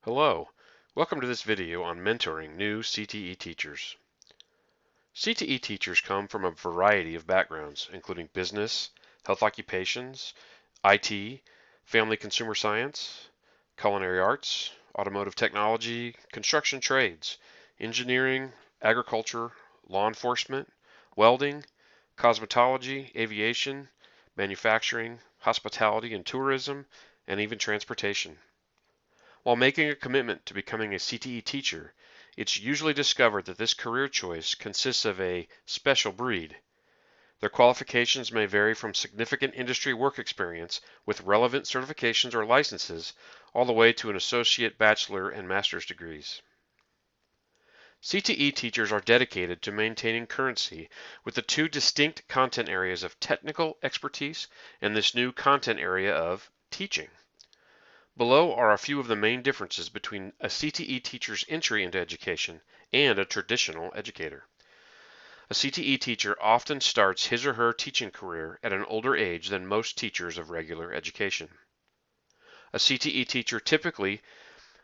Hello, welcome to this video on mentoring new CTE teachers. CTE teachers come from a variety of backgrounds, including business, health occupations, IT, family consumer science, culinary arts, automotive technology, construction trades, engineering, agriculture, law enforcement, welding, cosmetology, aviation, manufacturing, hospitality and tourism, and even transportation. While making a commitment to becoming a CTE teacher, it's usually discovered that this career choice consists of a special breed. Their qualifications may vary from significant industry work experience with relevant certifications or licenses all the way to an associate, bachelor, and master's degrees. CTE teachers are dedicated to maintaining currency with the two distinct content areas of technical expertise and this new content area of teaching. Below are a few of the main differences between a CTE teacher's entry into education and a traditional educator. A CTE teacher often starts his or her teaching career at an older age than most teachers of regular education. A CTE teacher typically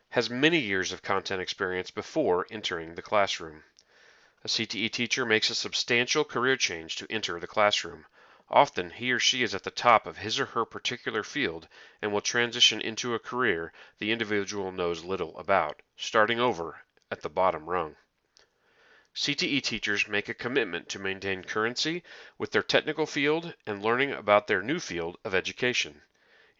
has many years of content experience before entering the classroom. A CTE teacher makes a substantial career change to enter the classroom. Often he or she is at the top of his or her particular field and will transition into a career the individual knows little about, starting over at the bottom rung. CTE teachers make a commitment to maintain currency with their technical field and learning about their new field of education.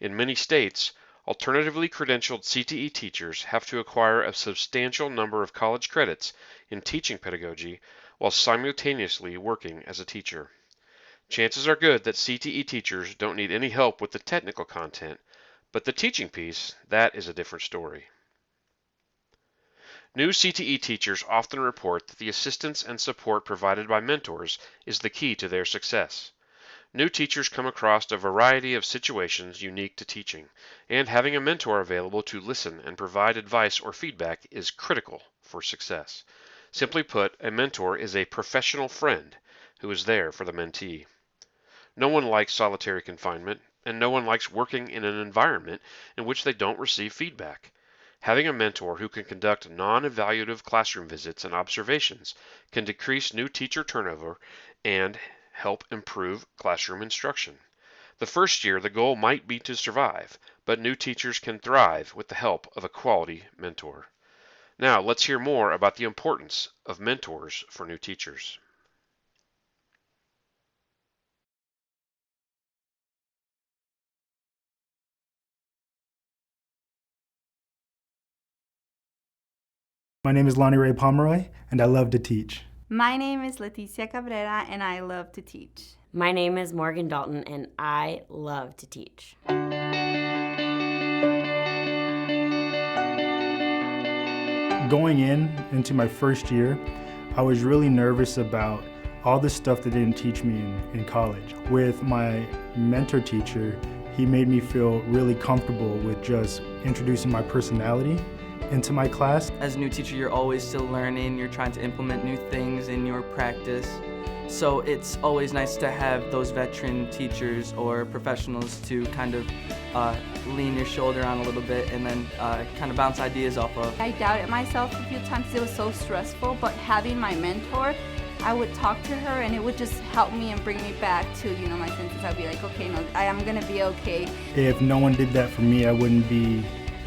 In many states, alternatively credentialed CTE teachers have to acquire a substantial number of college credits in teaching pedagogy while simultaneously working as a teacher. Chances are good that CTE teachers don't need any help with the technical content, but the teaching piece, that is a different story. New CTE teachers often report that the assistance and support provided by mentors is the key to their success. New teachers come across a variety of situations unique to teaching, and having a mentor available to listen and provide advice or feedback is critical for success. Simply put, a mentor is a professional friend who is there for the mentee. No one likes solitary confinement, and no one likes working in an environment in which they don't receive feedback. Having a mentor who can conduct non-evaluative classroom visits and observations can decrease new teacher turnover and help improve classroom instruction. The first year, the goal might be to survive, but new teachers can thrive with the help of a quality mentor. Now, let's hear more about the importance of mentors for new teachers. My name is Lonnie Ray Pomeroy, and I love to teach. My name is Leticia Cabrera, and I love to teach. My name is Morgan Dalton, and I love to teach. Going into my first year, I was really nervous about all the stuff that they didn't teach me in college. With my mentor teacher, he made me feel really comfortable with just introducing my personality into my class. As a new teacher, you're always still learning, you're trying to implement new things in your practice. So it's always nice to have those veteran teachers or professionals to kind of lean your shoulder on a little bit and then kind of bounce ideas off of. I doubted myself a few times. It was so stressful, but having my mentor, I would talk to her and it would just help me and bring me back to, my senses. I'd be like, okay, no, I am gonna be okay. If no one did that for me, I wouldn't be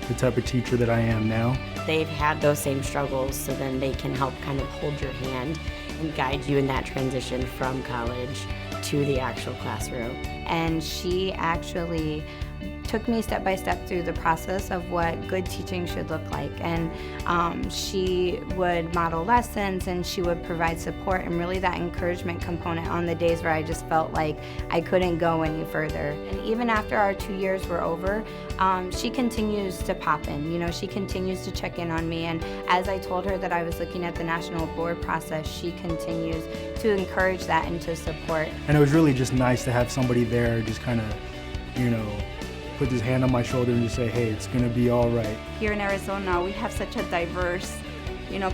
the type of teacher that I am now. They've had those same struggles, so then they can help kind of hold your hand and guide you in that transition from college to the actual classroom. And she actually took me step by step through the process of what good teaching should look like. And she would model lessons and she would provide support and really that encouragement component on the days where I just felt like I couldn't go any further. And even after our 2 years were over, she continues to pop in. She continues to check in on me. And as I told her that I was looking at the national board process, she continues to encourage that and to support. And it was really just nice to have somebody there just kind of, put his hand on my shoulder and just say, hey, it's gonna be all right. Here in Arizona, we have such a diverse,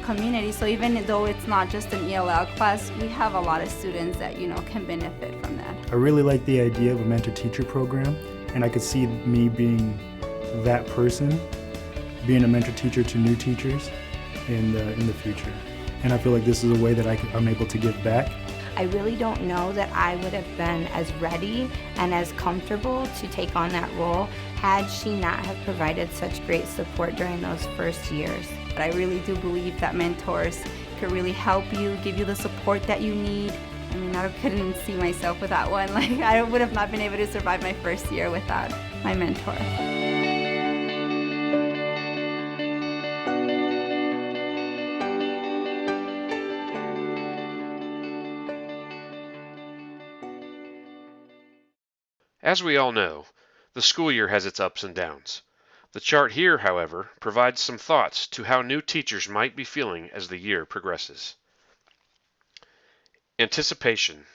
community. So even though it's not just an ELL class, we have a lot of students that, can benefit from that. I really like the idea of a mentor-teacher program, and I could see me being that person being a mentor teacher to new teachers in the future. And I feel like this is a way that I'm able to give back. I really don't know that I would have been as ready and as comfortable to take on that role had she not have provided such great support during those first years. But I really do believe that mentors could really help you, give you the support that you need. I mean, I couldn't see myself without one. Like, I would have not been able to survive my first year without my mentor. As we all know, the school year has its ups and downs. The chart here, however, provides some thoughts to how new teachers might be feeling as the year progresses. Anticipation.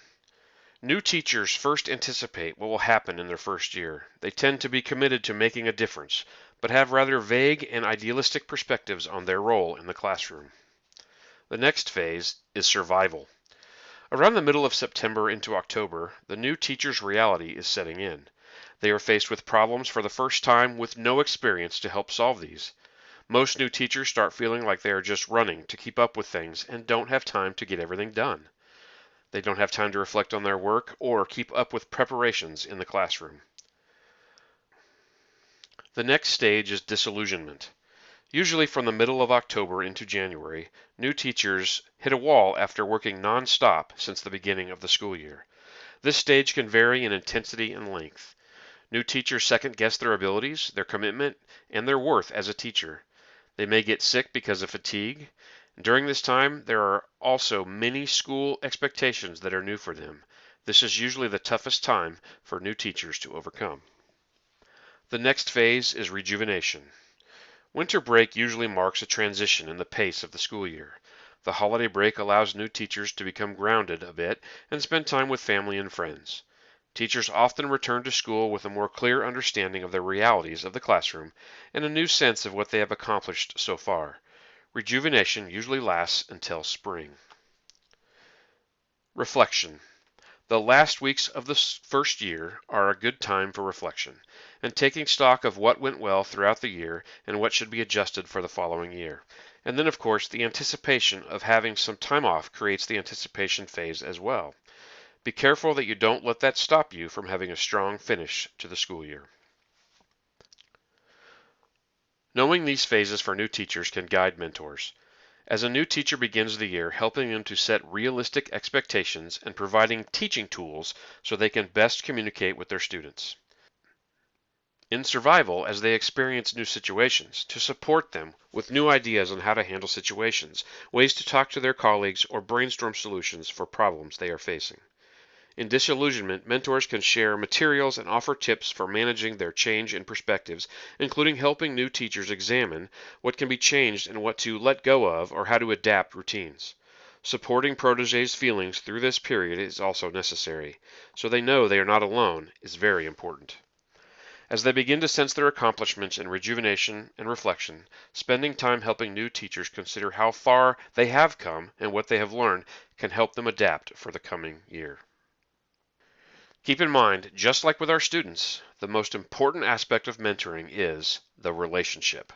New teachers first anticipate what will happen in their first year. They tend to be committed to making a difference, but have rather vague and idealistic perspectives on their role in the classroom. The next phase is survival. Around the middle of September into October, the new teacher's reality is setting in. They are faced with problems for the first time with no experience to help solve these. Most new teachers start feeling like they are just running to keep up with things and don't have time to get everything done. They don't have time to reflect on their work or keep up with preparations in the classroom. The next stage is disillusionment. Usually from the middle of October into January, new teachers hit a wall after working non-stop since the beginning of the school year. This stage can vary in intensity and length. New teachers second-guess their abilities, their commitment, and their worth as a teacher. They may get sick because of fatigue. During this time, there are also many school expectations that are new for them. This is usually the toughest time for new teachers to overcome. The next phase is rejuvenation. Winter break usually marks a transition in the pace of the school year. The holiday break allows new teachers to become grounded a bit and spend time with family and friends. Teachers often return to school with a more clear understanding of the realities of the classroom and a new sense of what they have accomplished so far. Rejuvenation usually lasts until spring. Reflection. The last weeks of the first year are a good time for reflection and taking stock of what went well throughout the year and what should be adjusted for the following year. And then, of course, the anticipation of having some time off creates the anticipation phase as well. Be careful that you don't let that stop you from having a strong finish to the school year. Knowing these phases for new teachers can guide mentors. As a new teacher begins the year, helping them to set realistic expectations and providing teaching tools so they can best communicate with their students. In survival, as they experience new situations, to support them with new ideas on how to handle situations, ways to talk to their colleagues, or brainstorm solutions for problems they are facing. In disillusionment, mentors can share materials and offer tips for managing their change in perspectives, including helping new teachers examine what can be changed and what to let go of or how to adapt routines. Supporting proteges' feelings through this period is also necessary, so they know they are not alone is very important. As they begin to sense their accomplishments in rejuvenation and reflection, spending time helping new teachers consider how far they have come and what they have learned can help them adapt for the coming year. Keep in mind, just like with our students, the most important aspect of mentoring is the relationship.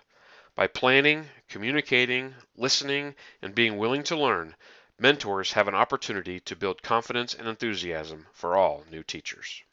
By planning, communicating, listening, and being willing to learn, mentors have an opportunity to build confidence and enthusiasm for all new teachers.